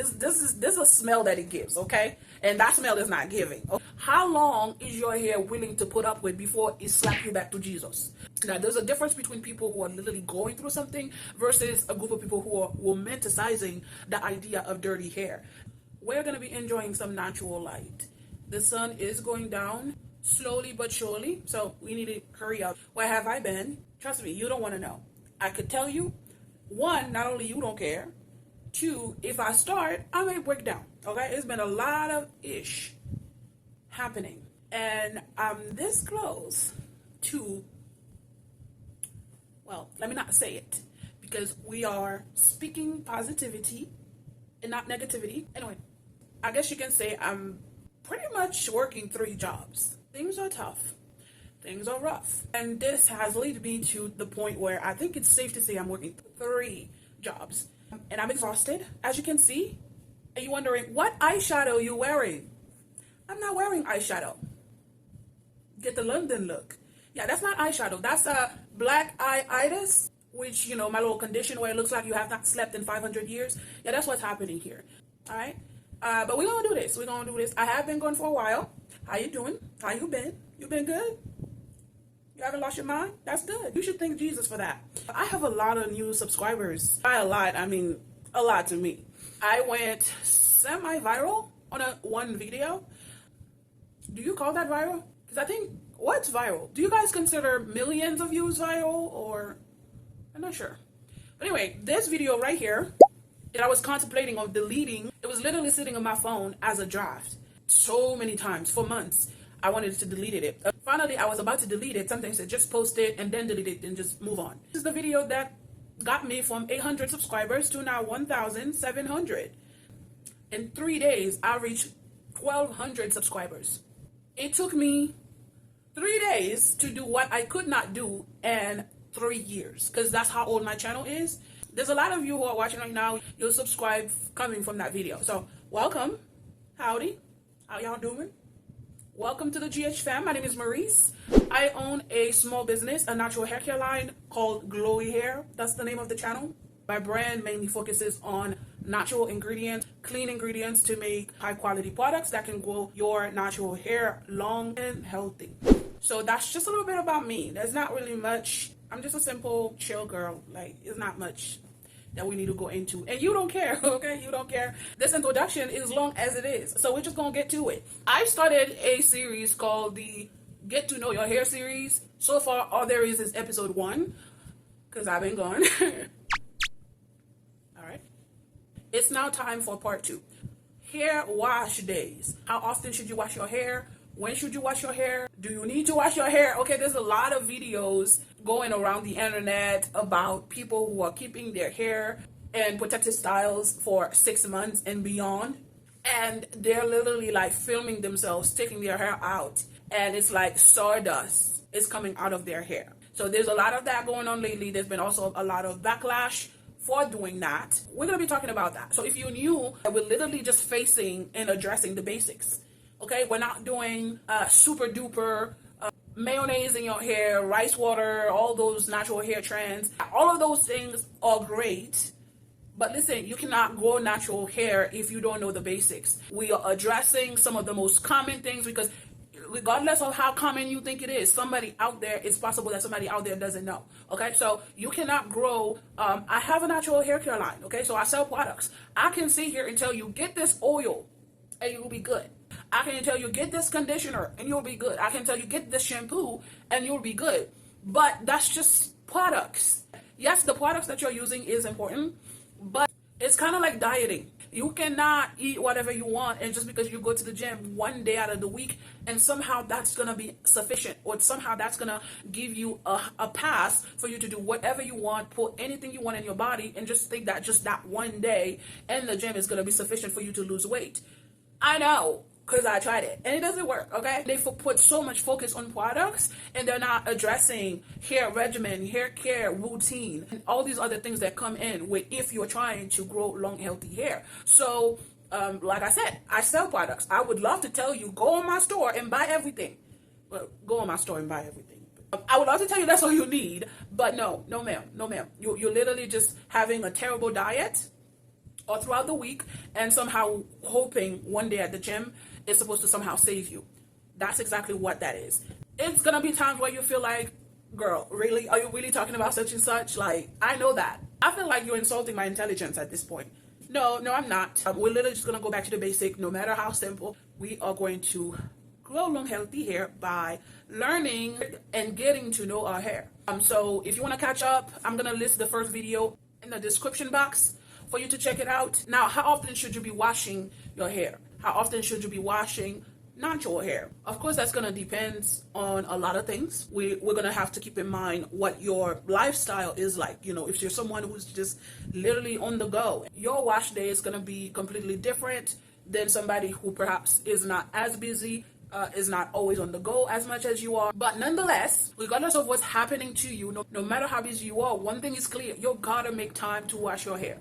This is a smell that it gives, okay? And that smell is not giving. How long is your hair willing to put up with before it slaps you back to Jesus? Now, there's a difference between people who are literally going through something versus a group of people who are romanticizing the idea of dirty hair. We're going to be enjoying some natural light. The sun is going down slowly but surely, so we need to hurry up. Where have I been? Trust me, you don't want to know. I could tell you. One, not only you don't care. Two, if I start, I may break down. Okay, it's been a lot of ish happening, and I'm this close to, well, let me not say it, because we are speaking positivity and not negativity. Anyway, I guess you can say I'm pretty much working 3 jobs. Things are tough. Things are rough. And this has led me to the point where I think it's safe to say I'm working 3 jobs. And I'm exhausted, as you can see. And you're wondering, what eyeshadow are you wearing? I'm not wearing eyeshadow. Get the London look. Yeah, that's not eyeshadow. That's a black eye-itis, which, you know, my little condition where it looks like you have not slept in 500 years. Yeah, that's what's happening here. All right? But we're going to do this. We're going to do this. I have been going for a while. How you doing? How you been? You been good? You haven't lost your mind? That's good. You should thank Jesus for that. I have a lot of new subscribers. By a lot, I mean a lot to me. I went semi-viral on one video. Do you call that viral? Because I think, what's viral? Do you guys consider millions of views viral, or? I'm not sure. But anyway, this video right here that I was contemplating on deleting, it was literally sitting on my phone as a draft so many times for months. I wanted to delete it. Finally, I was about to delete it. Something said just post it and then delete it and just move on. This is the video that got me from 800 subscribers to now 1,700. In 3 days, I reached 1,200 subscribers. It took me 3 days to do what I could not do in 3 years, because that's how old my channel is. There's a lot of you who are watching right now. You'll subscribe coming from that video. So welcome. Howdy. How y'all doing? Welcome to the GH fam. My name is Maurice. I own a small business, a natural hair care line called Glowy Hair. That's the name of the channel. My brand mainly focuses on natural ingredients, clean ingredients to make high quality products that can grow your natural hair long and healthy. So that's just a little bit about me. There's not really much. I'm just a simple chill girl. Like, it's not much that we need to go into, and you don't care. Okay, you don't care. This introduction is long as it is, so we're just gonna get to it. I've started a series called the Get to Know Your Hair series. So far, all there is episode 1, because I've been gone. All right, it's now time for part 2. Hair wash days. How often should you wash your hair? When should you wash your hair? Do you need to wash your hair? Okay, there's a lot of videos going around the internet about people who are keeping their hair in protected styles for 6 months and beyond. And they're literally like filming themselves taking their hair out. And it's like sawdust is coming out of their hair. So there's a lot of that going on lately. There's been also a lot of backlash for doing that. We're going to be talking about that. So if you're new, we're literally just facing and addressing the basics. Okay, we're not doing super duper mayonnaise in your hair, rice water, all those natural hair trends. All of those things are great. But listen, you cannot grow natural hair if you don't know the basics. We are addressing some of the most common things, because regardless of how common you think it is, somebody out there, it's possible that somebody out there doesn't know. Okay, so you cannot grow. I have a natural hair care line. Okay, so I sell products. I can sit here and tell you, get this oil and you will be good. I can tell you, get this conditioner and you'll be good. I can tell you, get this shampoo and you'll be good. But that's just products. Yes, the products that you're using is important, but it's kind of like dieting. You cannot eat whatever you want, and just because you go to the gym one day out of the week and somehow that's going to be sufficient, or somehow that's going to give you a pass for you to do whatever you want, put anything you want in your body, and just think that just that one day in the gym is going to be sufficient for you to lose weight. I know, because I tried it and it doesn't work. Okay, they put so much focus on products and they're not addressing hair regimen, hair care routine, and all these other things that come in with if you're trying to grow long healthy hair. So like I said, I sell products. I would love to tell you, go on my store and buy everything. Well, go on my store and buy everything. I would love to tell you that's all you need, but no ma'am. You're literally just having a terrible diet, or throughout the week, and somehow hoping one day at the gym is supposed to somehow save you. That's exactly what that is. It's gonna be times where you feel like, girl, really? Are you really talking about such and such? Like, I know that. I feel like you're insulting my intelligence at this point. No, I'm not. We're literally just gonna go back to the basic. No matter how simple, we are going to grow long healthy hair by learning and getting to know our hair. So if you want to catch up, I'm gonna list the first video in the description box for you to check it out. Now, how often should you be washing your hair? How often should you be washing natural hair? Of course, that's gonna depend on a lot of things. We're gonna have to keep in mind what your lifestyle is like. You know, if you're someone who's just literally on the go, your wash day is gonna be completely different than somebody who perhaps is not as busy, is not always on the go as much as you are. But nonetheless, regardless of what's happening to you, no matter how busy you are, one thing is clear: you gotta make time to wash your hair.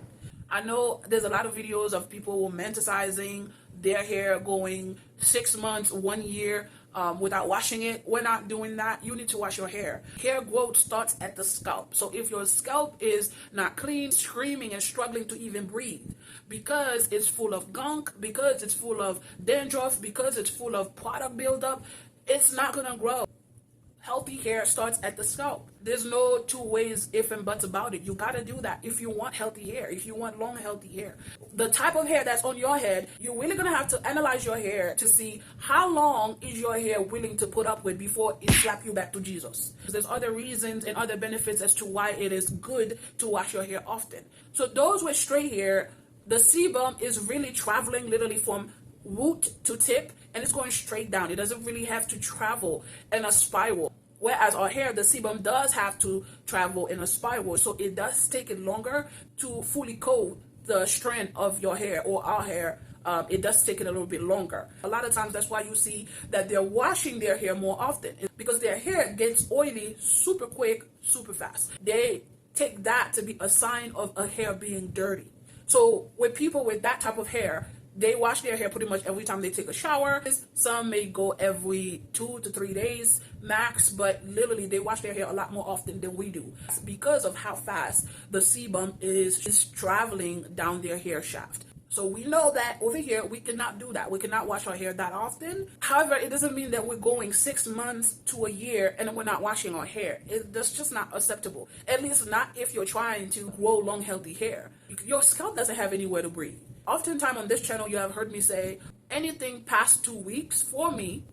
I know there's a lot of videos of people romanticizing their hair going 6 months, 1 year without washing it. We're not doing that. You need to wash your hair. Hair growth starts at the scalp. So if your scalp is not clean, screaming and struggling to even breathe because it's full of gunk, because it's full of dandruff, because it's full of product buildup, it's not gonna grow. Healthy hair starts at the scalp. There's no two ways, if and buts about it. You gotta do that if you want healthy hair, if you want long, healthy hair. The type of hair that's on your head, you're really gonna have to analyze your hair to see how long is your hair willing to put up with before it slap you back to Jesus. There's other reasons and other benefits as to why it is good to wash your hair often. So those with straight hair, the sebum is really traveling literally from root to tip, and it's going straight down. It doesn't really have to travel in a spiral. Whereas our hair, the sebum does have to travel in a spiral, so it does take it longer to fully coat the strand of your hair or our hair. It does take it a little bit longer. A lot of times that's why you see that they're washing their hair more often, because their hair gets oily super quick, super fast. They take that to be a sign of a hair being dirty. So with people with that type of hair, they wash their hair pretty much every time they take a shower. Some may go every 2 to 3 days max, but literally they wash their hair a lot more often than we do because of how fast the sebum is traveling down their hair shaft. So we know that over here, we cannot do that. We cannot wash our hair that often. However, it doesn't mean that we're going 6 months to a year and we're not washing our hair. That's just not acceptable. At least not if you're trying to grow long, healthy hair. Your scalp doesn't have anywhere to breathe. Oftentimes on this channel, you have heard me say anything past 2 weeks for me,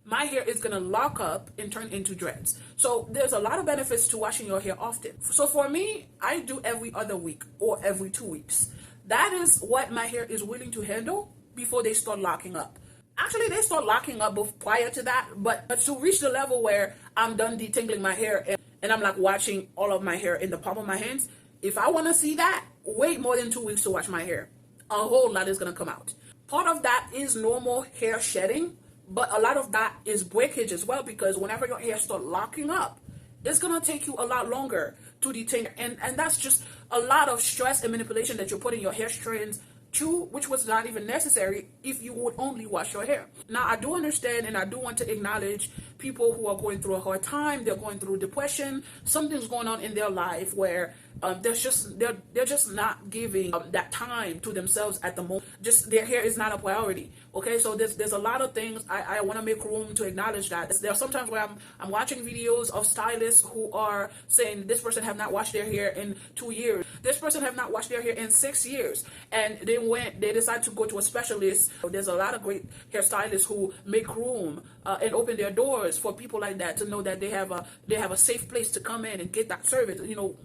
my hair is going to lock up and turn into dreads. So there's a lot of benefits to washing your hair often. So for me, I do every other week or every 2 weeks. That is what my hair is willing to handle before they start locking up. Actually, they start locking up prior to that, but to reach the level where I'm done detangling my hair and I'm like watching all of my hair in the palm of my hands, if I want to see that, wait more than 2 weeks to wash my hair. A whole lot is going to come out. Part of that is normal hair shedding, but a lot of that is breakage as well, because whenever your hair starts locking up, it's going to take you a lot longer to detangle. And that's just a lot of stress and manipulation that you're putting your hair strands to, which was not even necessary if you would only wash your hair. Now, I do understand and I do want to acknowledge people who are going through a hard time. They're going through depression. Something's going on in their life where they're just not giving that time to themselves at the moment. Just their hair is not a priority. Okay, so there's a lot of things I want to make room to acknowledge that. There are sometimes where I'm watching videos of stylists who are saying this person have not washed their hair in 2 years. This person have not washed their hair in 6 years, and they decide to go to a specialist. There's a lot of great hairstylists who make room and open their doors for people like that to know that they have a safe place to come in and get that service. You know,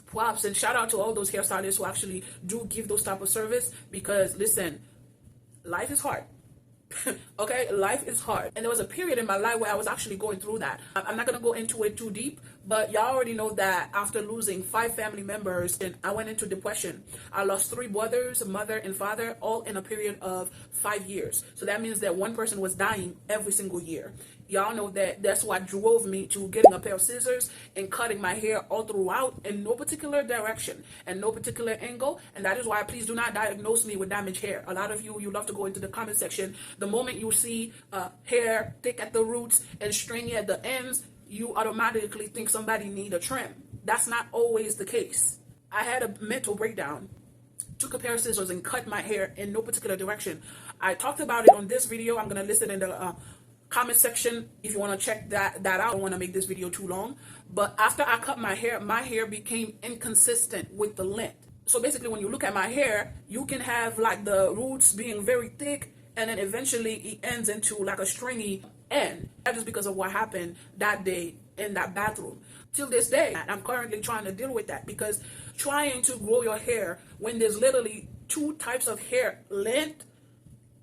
props and shout out to all those hairstylists who actually do give those type of service, because listen, life is hard. Okay, life is hard, and there was a period in my life where I was actually going through that. I'm not gonna go into it too deep, but y'all already know that after losing 5 family members, and I went into depression. I lost 3 brothers, a mother and father, all in a period of 5 years. So that means that one person was dying every single year. Y'all know that that's what drove me to getting a pair of scissors and cutting my hair all throughout in no particular direction and no particular angle. And that is why please do not diagnose me with damaged hair. A lot of you love to go into the comment section. The moment you see hair thick at the roots and stringy at the ends, you automatically think somebody need a trim. That's not always the case. I had a mental breakdown took a pair of scissors and cut my hair in no particular direction. I talked about it on this video. I'm going to list it in the comment section if you want to check that out. I don't want to make this video too long. But after I cut my hair became inconsistent with the length. So basically, when you look at my hair, you can have like the roots being very thick, and then eventually it ends into like a stringy end. That is because of what happened that day in that bathroom. Till this day, I'm currently trying to deal with that, because trying to grow your hair when there's literally two types of hair length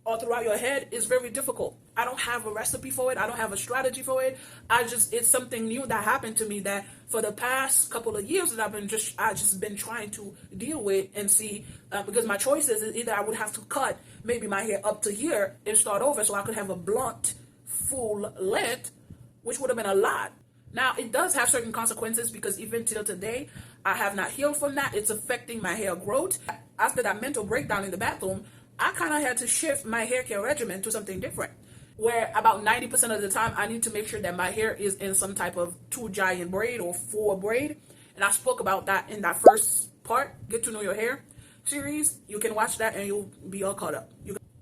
all throughout your head is very difficult. I don't have a recipe for it. I don't have a strategy for it. It's something new that happened to me that for the past couple of years that I just been trying to deal with and see, because my choices is either I would have to cut maybe my hair up to here and start over so I could have a blunt full length, which would have been a lot. Now, it does have certain consequences, because even till today, I have not healed from that. It's affecting my hair growth. After that mental breakdown in the bathroom, I kind of had to shift my hair care regimen to something different, where about 90% of the time, I need to make sure that my hair is in some type of 2 giant braid or 4 braid. And I spoke about that in that first part, Get to Know Your Hair series. You can watch that and you'll be all caught up.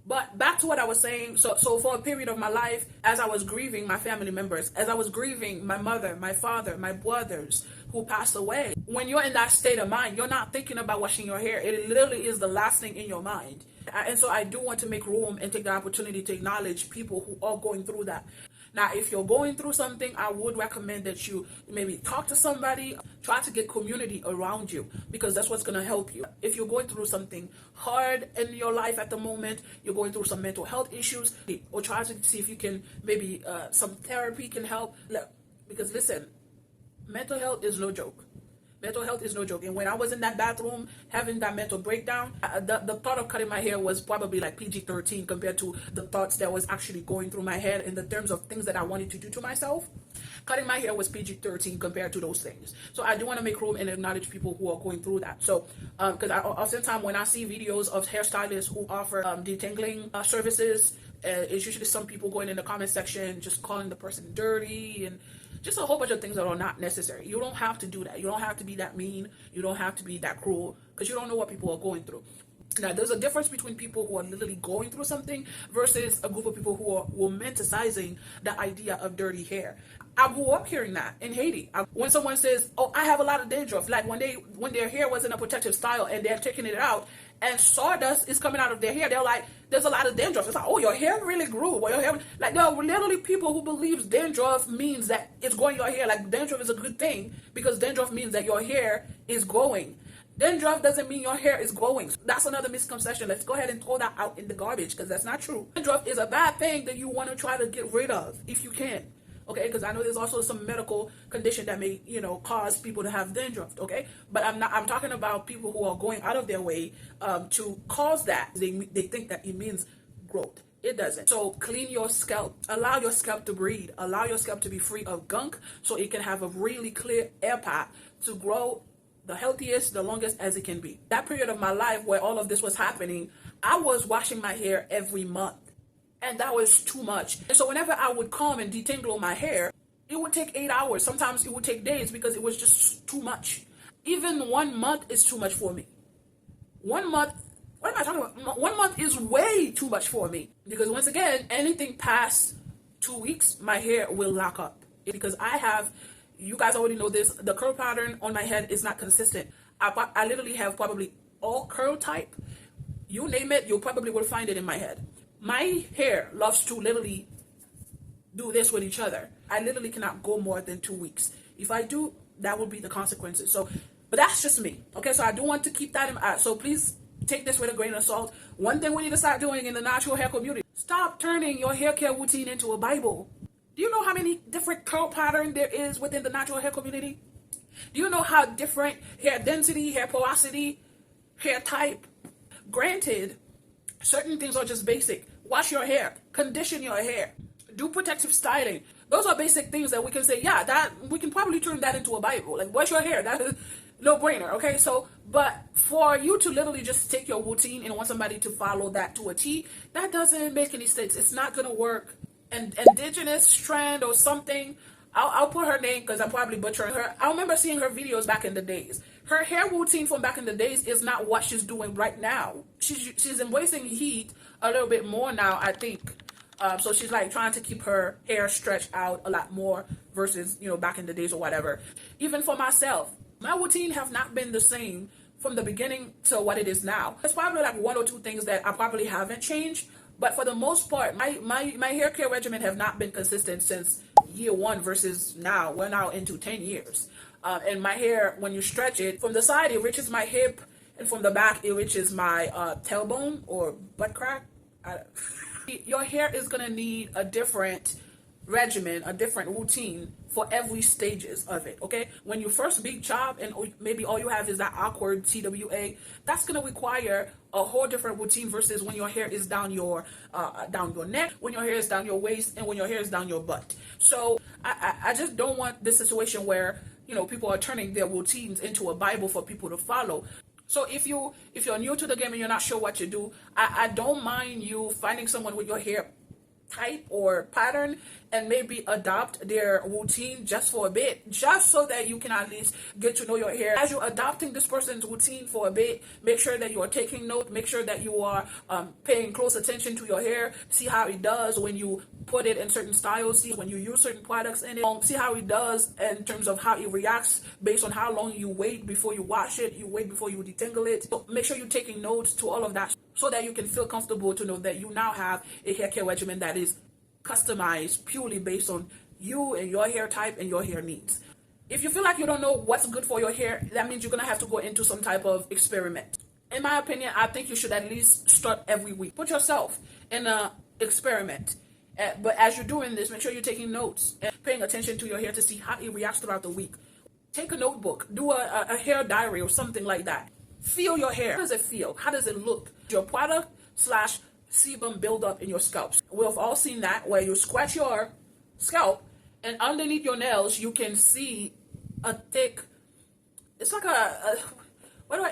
But back to what I was saying. So for a period of my life, as I was grieving my family members, as I was grieving my mother, my father, my brothers who passed away, when you're in that state of mind, you're not thinking about washing your hair. It literally is the last thing in your mind. And so I do want to make room and take the opportunity to acknowledge people who are going through that. Now, if you're going through something, I would recommend that you maybe talk to somebody, try to get community around you, because that's what's going to help you. If you're going through something hard in your life at the moment, you're going through some mental health issues, or try to see if you can, maybe some therapy can help. Because listen, mental health is no joke. Mental health is no joke. And when I was in that bathroom having that mental breakdown, the thought of cutting my hair was probably like PG-13 compared to the thoughts that was actually going through my head in the terms of things that I wanted to do to myself. Cutting my hair was PG-13 compared to those things. So I do want to make room and acknowledge people who are going through that. So because oftentimes when I see videos of hairstylists who offer detangling services, it's usually some people going in the comment section just calling the person dirty and just a whole bunch of things that are not necessary. You don't have to do that. You don't have to be that mean. You don't have to be that cruel, because you don't know what people are going through. Now, there's a difference between people who are literally going through something versus a group of people who are romanticizing the idea of dirty hair. I grew up hearing that in Haiti. When someone says, "Oh, I have a lot of dandruff," like when their hair was in a protective style and they're taking it out and sawdust is coming out of their hair, they're like, "There's a lot of dandruff." It's like, "Oh, your hair really grew." Well, your hair, like, there are literally people who believes dandruff means that it's growing your hair. Like, dandruff is a good thing because dandruff means that your hair is growing. Dandruff doesn't mean your hair is growing. That's another misconception. Let's go ahead and throw that out in the garbage, because that's not true. Dandruff is a bad thing that you want to try to get rid of if you can. Okay, because I know there's also some medical condition that may, cause people to have dandruff. Okay, but I'm talking about people who are going out of their way to cause that. They think that it means growth. It doesn't. So clean your scalp. Allow your scalp to breathe. Allow your scalp to be free of gunk, so it can have a really clear air path to grow the healthiest, the longest as it can be. That period of my life where all of this was happening, I was washing my hair every month. And that was too much. And so whenever I would come and detangle my hair, it would take 8 hours. Sometimes it would take days because it was just too much. Even 1 month is too much for me. 1 month, what am I talking about? 1 month is way too much for me. Because once again, anything past 2 weeks, my hair will lock up. Because you guys already know this, the curl pattern on my head is not consistent. I literally have probably all curl type. You name it, you probably will find it in my head. My hair loves to literally do this with each other. I literally cannot go more than 2 weeks. If I do, that would be the consequences. But that's just me. Okay, so I do want to keep that in mind. So please take this with a grain of salt. One thing we need to start doing in the natural hair community, stop turning your hair care routine into a Bible. Do you know how many different curl patterns there is within the natural hair community? Do you know how different hair density, hair porosity, hair type? Granted, certain things are just basic. Wash your hair, condition your hair, do protective styling. Those are basic things that we can say, yeah, that we can probably turn that into a Bible. Like, wash your hair, that is no brainer. Okay, but for you to literally just take your routine and want somebody to follow that to a T, that doesn't make any sense. It's not gonna work. And Indigenous Strand or something, I'll put her name because I'm probably butchering her. I remember seeing her videos back in the days. Her hair routine from back in the days is not what she's doing right now. She's embracing heat a little bit more now, I think. So she's like trying to keep her hair stretched out a lot more versus, back in the days or whatever. Even for myself, my routine have not been the same from the beginning to what it is now. There's probably like one or two things that I probably haven't changed, but for the most part, my hair care regimen have not been consistent since year one versus now. We're now into 10 years. And my hair, when you stretch it, from the side, it reaches my hip, and from the back, it reaches my tailbone or butt crack. Your hair is going to need a different regimen, a different routine for every stages of it, okay? When you first big chop and maybe all you have is that awkward TWA, that's going to require a whole different routine versus when your hair is down your neck, when your hair is down your waist, and when your hair is down your butt. So I just don't want this situation where people are turning their routines into a Bible for people to follow. So if you're new to the game and you're not sure what you do, I don't mind you finding someone with your hair type or pattern and maybe adopt their routine just for a bit, just so that you can at least get to know your hair. As you're adopting this person's routine for a bit, make sure that you are taking note, make sure that you are paying close attention to your hair, see how it does when you put it in certain styles, see when you use certain products in it, see how it does in terms of how it reacts based on how long you wait before you wash it, you wait before you detangle it. So make sure you're taking notes to all of that so that you can feel comfortable to know that you now have a hair care regimen that is customized purely based on you and your hair type and your hair needs. If you feel like you don't know what's good for your hair, that means you're going to have to go into some type of experiment. In my opinion, I think you should at least start every week. Put yourself in an experiment. But as you're doing this, make sure you're taking notes and paying attention to your hair to see how it reacts throughout the week. Take a notebook, do a hair diary or something like that. Feel your hair. How does it feel? How does it look? Your product / sebum buildup in your scalp. We've all seen that where you scratch your scalp and underneath your nails you can see a thick, it's like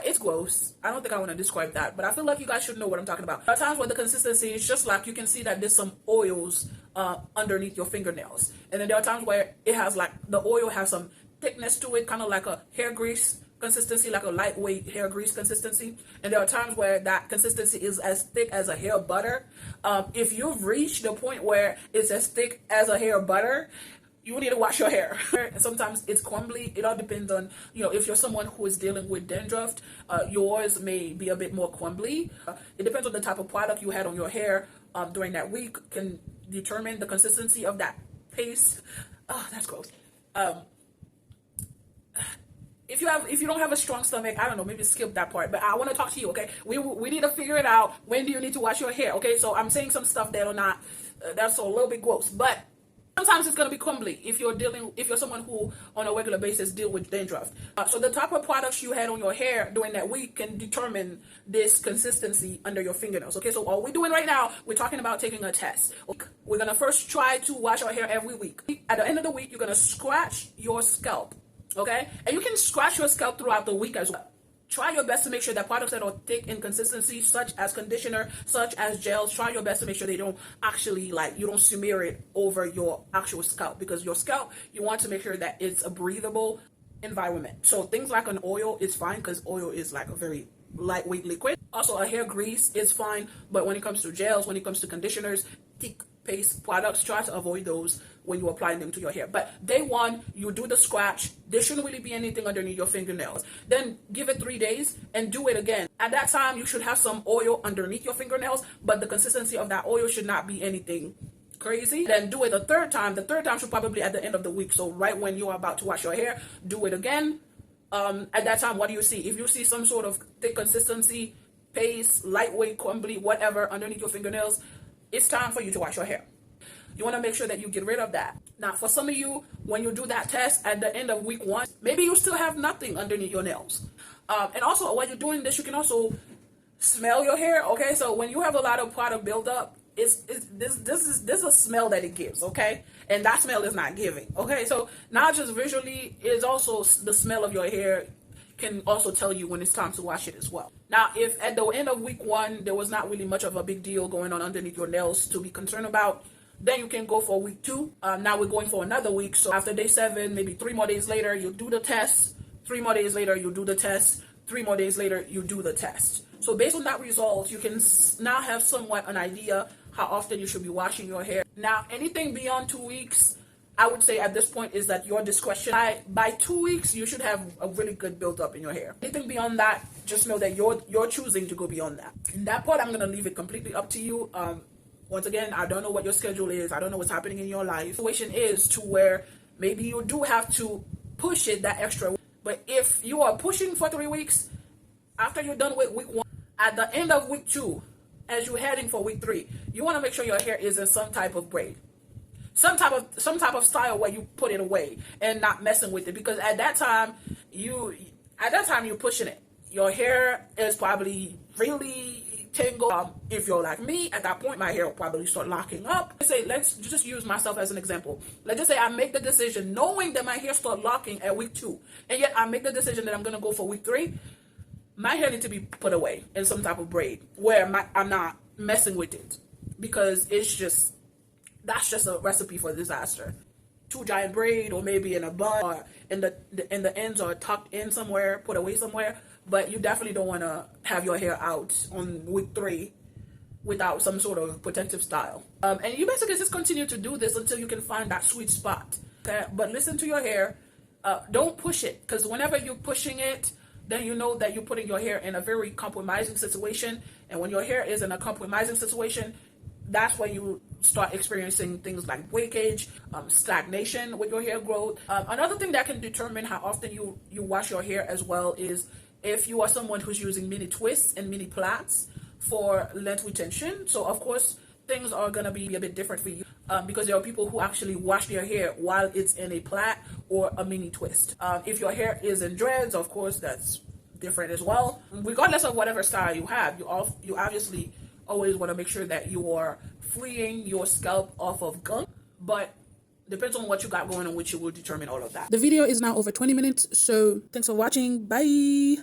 it's gross. I don't think I want to describe that, but I feel like you guys should know what I'm talking about. There are times where the consistency is just like you can see that there's some oils underneath your fingernails, and then there are times where it has like the oil has some thickness to it, kind of like a hair grease consistency, like a lightweight hair grease consistency. And there are times where that consistency is as thick as a hair butter. If you've reached the point where it's as thick as a hair butter, you need to wash your hair. Sometimes it's crumbly. It all depends on, if you're someone who is dealing with dandruff, yours may be a bit more crumbly. It depends on the type of product you had on your hair during that week can determine the consistency of that paste. Oh, that's gross. If you don't have a strong stomach, I don't know, maybe skip that part. But I want to talk to you, okay? We need to figure it out. When do you need to wash your hair, okay? So I'm saying some stuff that are not, that's a little bit gross. But sometimes it's going to be crumbly if you're someone who on a regular basis deal with dandruff. So the type of products you had on your hair during that week can determine this consistency under your fingernails. Okay, so all we're doing right now, we're talking about taking a test. We're going to first try to wash our hair every week. At the end of the week, you're going to scratch your scalp. Okay, and you can scratch your scalp throughout the week as well. Try your best to make sure that products that are thick in consistency, such as conditioner, such as gels, try your best to make sure they don't actually, you don't smear it over your actual scalp, because your scalp, you want to make sure that it's a breathable environment. So things like an oil is fine, because oil is like a very lightweight liquid. Also, a hair grease is fine, but when it comes to gels, when it comes to conditioners, thick paste products, try to avoid those when you apply them to your hair. But day one, you do the scratch. There shouldn't really be anything underneath your fingernails. Then give it 3 days and do it again. At that time, you should have some oil underneath your fingernails, but the consistency of that oil should not be anything crazy. Then do it a third time. The third time should probably at the end of the week. So right when you are about to wash your hair, do it again. At that time, what do you see? If you see some sort of thick consistency, paste, lightweight, crumbly, whatever underneath your fingernails, it's time for you to wash your hair. You want to make sure that you get rid of that. Now, for some of you, when you do that test at the end of week 1, maybe you still have nothing underneath your nails. And also, while you're doing this, you can also smell your hair. Okay, so when you have a lot of product buildup, this is a smell that it gives. Okay, and that smell is not giving. Okay, so not just visually, it's also the smell of your hair can also tell you when it's time to wash it as well. Now, if at the end of week 1 there was not really much of a big deal going on underneath your nails to be concerned about, then you can go for week 2. Now we're going for another week. So after day 7, maybe 3 more days later, you do the test, 3 more days later, you do the test. 3 more days later, you do the test. So based on that result, you can now have somewhat an idea how often you should be washing your hair. Now, anything beyond 2 weeks, I would say at this point is that your discretion. By 2 weeks, you should have a really good build-up in your hair. Anything beyond that, just know that you're choosing to go beyond that. In that part, I'm gonna leave it completely up to you. Once again, I don't know what your schedule is. I don't know what's happening in your life. The situation is to where maybe you do have to push it that extra. But if you are pushing for 3 weeks, after you're done with week 1, at the end of week 2, as you're heading for week 3, you want to make sure your hair is in some type of braid, some type of style where you put it away and not messing with it, because at that time you're pushing it. Your hair is probably really tangled. If you're like me, at that point my hair will probably start locking up. Let's just use myself as an example. Let's just say I make the decision knowing that my hair start locking at week 2, and yet I make the decision that I'm gonna go for week 3. My hair needs to be put away in some type of braid where I'm not messing with it, because that's just a recipe for disaster. 2 giant braid, or maybe in a bun, or in the ends are tucked in somewhere, put away somewhere. But you definitely don't want to have your hair out on week 3 without some sort of protective style. And you basically just continue to do this until you can find that sweet spot. Okay? But listen to your hair. Don't push it, because whenever you're pushing it, then you know that you're putting your hair in a very compromising situation. And when your hair is in a compromising situation, that's when you start experiencing things like breakage, stagnation with your hair growth. Another thing that can determine how often you wash your hair as well is if you are someone who's using mini twists and mini plaits for length retention. So of course, things are going to be a bit different for you, because there are people who actually wash their hair while it's in a plait or a mini twist. If your hair is in dreads, of course, that's different as well. Regardless of whatever style you have, you obviously always want to make sure that you are freeing your scalp off of gunk, but depends on what you got going on, which will determine all of that. The video is now over 20 minutes, so thanks for watching. Bye.